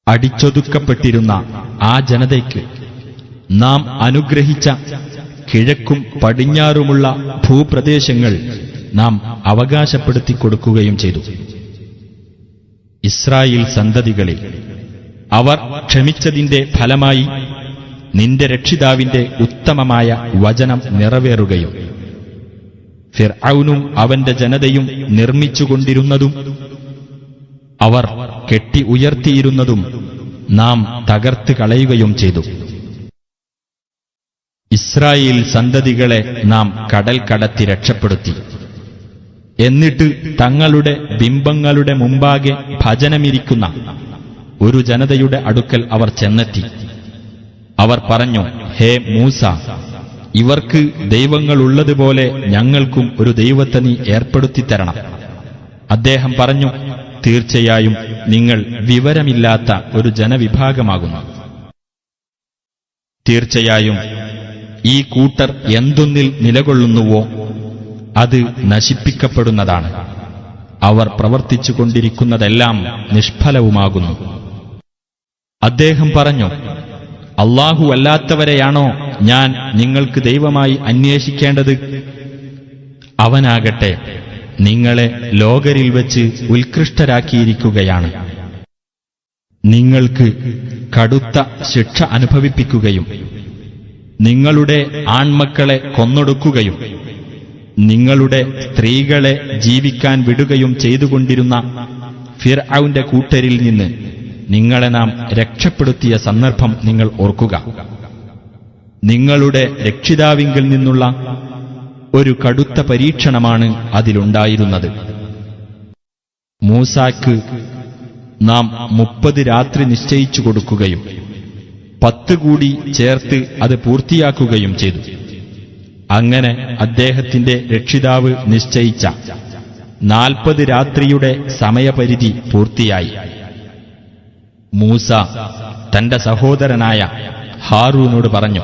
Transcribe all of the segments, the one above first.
അടിച്ചൊതുക്കപ്പെട്ടിരുന്ന ആ ജനതയ്ക്ക് നാം അനുഗ്രഹിച്ച കിഴക്കും പടിഞ്ഞാറുമുള്ള ഭൂപ്രദേശങ്ങൾ നാം അവകാശപ്പെടുത്തിക്കൊടുക്കുകയും ചെയ്തു. ഇസ്രായേൽ സന്തതികളിൽ അവർ ക്ഷമിച്ചതിന്റെ ഫലമായി നിന്റെ രക്ഷിതാവിന്റെ ഉത്തമമായ വചനം നിറവേറുകയും ഫിർഔനും അവന്റെ ജനതയും നിർമ്മിച്ചുകൊണ്ടിരുന്നതും അവർ കെട്ടി ഉയർത്തിയിരുന്നതും നാം തകർത്ത് കളയുകയും ചെയ്തു. ഇസ്രായേൽ സന്തതികളെ നാം കടൽ കടത്തി രക്ഷപ്പെടുത്തി. എന്നിട്ട് തങ്ങളുടെ ബിംബങ്ങളുടെ മുമ്പാകെ ഭജനമിരിക്കുന്ന ഒരു ജനതയുടെ അടുക്കൽ അവർ ചെന്നെത്തി. അവർ പറഞ്ഞു, ഹേ മൂസ, ഇവർക്ക് ദൈവങ്ങളുള്ളതുപോലെ ഞങ്ങൾക്കും ഒരു ദൈവത്തെ നീ ഏർപ്പെടുത്തിത്തരണം. അദ്ദേഹം പറഞ്ഞു, തീർച്ചയായും നിങ്ങൾ വിവരമില്ലാത്ത ഒരു ജനവിഭാഗമാകുന്നു. തീർച്ചയായും ഈ കൂട്ടർ എന്തൊന്നിൽ നിലകൊള്ളുന്നുവോ അത് നശിപ്പിക്കപ്പെടുന്നതാണ്. അവർ പ്രവർത്തിച്ചുകൊണ്ടിരിക്കുന്നതെല്ലാം നിഷ്ഫലവുമാകുന്നു. അദ്ദേഹം പറഞ്ഞു, അല്ലാഹു അല്ലാത്തവരെയാണോ ഞാൻ നിങ്ങൾക്ക് ദൈവമായി അന്വേഷിക്കേണ്ടത്? അവനാകട്ടെ നിങ്ങളെ ലോകരിൽ വെച്ച് ഉത്കൃഷ്ടരാക്കിയിരിക്കുകയാണ്. നിങ്ങൾക്ക് കടുത്ത ശിക്ഷ അനുഭവിപ്പിക്കുകയും നിങ്ങളുടെ ആൺമക്കളെ കൊന്നൊടുക്കുകയും നിങ്ങളുടെ സ്ത്രീകളെ ജീവിക്കാൻ വിടുകയും ചെയ്തുകൊണ്ടിരുന്ന ഫിർഔന്റെ കൂട്ടരിൽ നിന്ന് നിങ്ങളെ നാം രക്ഷപ്പെടുത്തിയ സന്ദർഭം നിങ്ങൾ ഓർക്കുക. നിങ്ങളുടെ രക്ഷിതാവിങ്കിൽ നിന്നുള്ള ഒരു കടുത്ത പരീക്ഷണമാണ് അതിലുണ്ടായിരുന്നത്. മൂസാക്ക് നാം 30 രാത്രി നിശ്ചയിച്ചു കൊടുക്കുകയും 10 കൂടി ചേർത്ത് അത് പൂർത്തിയാക്കുകയും ചെയ്തു. അങ്ങനെ അദ്ദേഹത്തിന്റെ രക്ഷിതാവ് നിശ്ചയിച്ച 40 രാത്രിയുടെ സമയപരിധി പൂർത്തിയായി. മൂസ തന്റെ സഹോദരനായ ഹാറൂനോട് പറഞ്ഞു,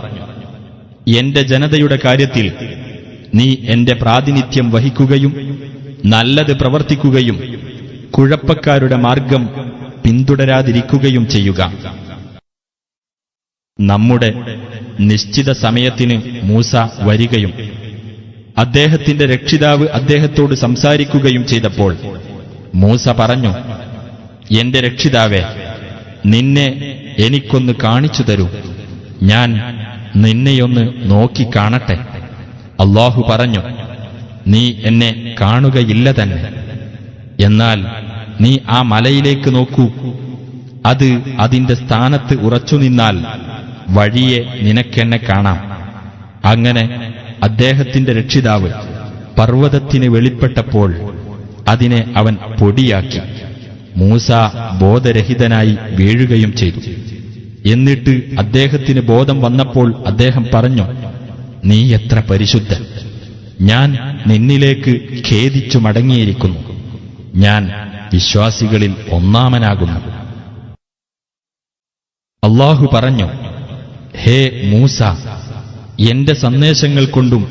എന്റെ ജനതയുടെ കാര്യത്തിൽ നീ എന്റെ പ്രാതിനിധ്യം വഹിക്കുകയും നല്ലത് പ്രവർത്തിക്കുകയും കുഴപ്പക്കാരുടെ മാർഗം പിന്തുടരാതിരിക്കുകയും ചെയ്യുക. നമ്മുടെ നിശ്ചിത സമയത്തിന് മൂസ വരികയും അദ്ദേഹത്തിന്റെ രക്ഷിതാവ് അദ്ദേഹത്തോട് സംസാരിക്കുകയും ചെയ്തപ്പോൾ മൂസ പറഞ്ഞു, എന്റെ രക്ഷിതാവേ, നിന്നെ എനിക്കൊന്ന് കാണിച്ചു തരൂ, ഞാൻ നിന്നെയൊന്ന് നോക്കിക്കാണട്ടെ. അല്ലാഹു പറഞ്ഞു, നീ എന്നെ കാണുകയില്ല തന്നെ. എന്നാൽ നീ ആ മലയിലേക്ക് നോക്കൂ, അത് അതിന്റെ സ്ഥാനത്ത് ഉറച്ചുനിന്നാൽ വഴിയെ നിനക്കെന്നെ കാണാം. അങ്ങനെ അദ്ദേഹത്തിന്റെ രക്ഷിതാവ് പർവ്വതത്തിന് വെളിപ്പെട്ടപ്പോൾ അതിനെ അവൻ പൊടിയാക്കി. മൂസ ബോധരഹിതനായി വീഴുകയും ചെയ്തു. എന്നിട്ട് അദ്ദേഹത്തിന് ബോധം വന്നപ്പോൾ അദ്ദേഹം പറഞ്ഞു, നീ എത്ര പരിശുദ്ധൻ! ഞാൻ നിന്നിലേക്ക് ഖേദിച്ചു മടങ്ങിയിരിക്കുന്നു. ഞാൻ വിശ്വാസികളിൽ ഒന്നാമനാകുന്നു. അല്ലാഹു പറഞ്ഞു, ഹേ മൂസ, എന്റെ സന്ദേശങ്ങൾ കൊണ്ടും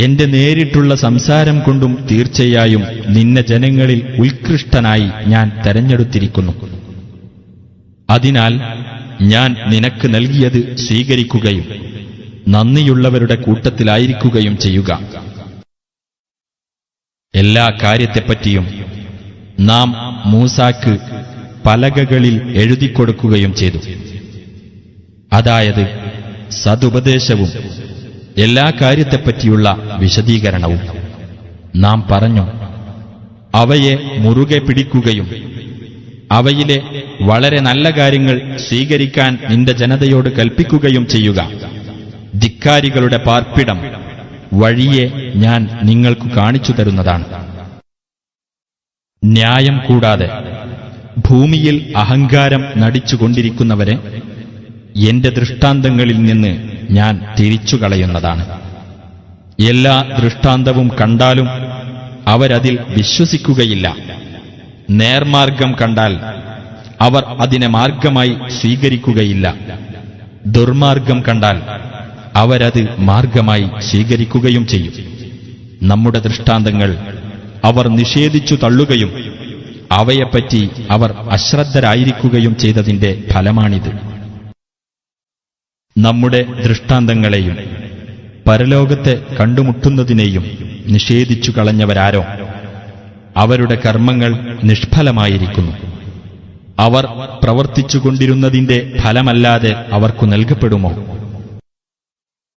എന്റെ നേരിട്ടുള്ള സംസാരം കൊണ്ടും തീർച്ചയായും നിന്നെ ജനങ്ങളിൽ ഉത്കൃഷ്ടനായി ഞാൻ തെരഞ്ഞെടുത്തിരിക്കുന്നു. അതിനാൽ ഞാൻ നിനക്ക് നൽകിയത് സ്വീകരിക്കുകയും നന്ദിയുള്ളവരുടെ കൂട്ടത്തിലായിരിക്കുകയും ചെയ്യുക. എല്ലാ കാര്യത്തെപ്പറ്റിയും നാം മൂസാക്ക് പലകകളിൽ എഴുതിക്കൊടുക്കുകയും ചെയ്തു. അതായത് സതുപദേശവും എല്ലാ കാര്യത്തെപ്പറ്റിയുള്ള വിശദീകരണവും. നാം പറഞ്ഞു, അവയെ മുറുകെ പിടിക്കുകയും അവയിലെ വളരെ നല്ല കാര്യങ്ങൾ സ്വീകരിക്കാൻ നിന്റെ ജനതയോട് കൽപ്പിക്കുകയും ചെയ്യുക. ധിക്കാരികളുടെ പാർപ്പിടം വഴിയെ ഞാൻ നിങ്ങൾക്ക് കാണിച്ചു തരുന്നതാണ്. ന്യായം കൂടാതെ ഭൂമിയിൽ അഹങ്കാരം നടിച്ചുകൊണ്ടിരിക്കുന്നവരെ എന്റെ ദൃഷ്ടാന്തങ്ങളിൽ നിന്ന് ഞാൻ തിരിച്ചുകളയുന്നതാണ്. എല്ലാ ദൃഷ്ടാന്തവും കണ്ടാലും അവരതിൽ വിശ്വസിക്കുകയില്ല. നേർമാർഗം കണ്ടാൽ അവർ അതിനെ മാർഗമായി സ്വീകരിക്കുകയില്ല. ദുർമാർഗം കണ്ടാൽ അവരത് മാർഗമായി സ്വീകരിക്കുകയും ചെയ്യും. നമ്മുടെ ദൃഷ്ടാന്തങ്ങൾ അവർ നിഷേധിച്ചു തള്ളുകയും അവയെപ്പറ്റി അവർ അശ്രദ്ധരായിരിക്കുകയും ചെയ്തതിന്റെ ഫലമാണിത്. നമ്മുടെ ദൃഷ്ടാന്തങ്ങളെയും പരലോകത്തെ കണ്ടുമുട്ടുന്നതിനെയും നിഷേധിച്ചു കളഞ്ഞവരാരോ അവരുടെ കർമ്മങ്ങൾ നിഷ്ഫലമായിരിക്കുന്നു. അവർ പ്രവർത്തിച്ചുകൊണ്ടിരുന്നതിന്റെ ഫലമല്ലാതെ അവർക്കു നൽകപ്പെടുമോ?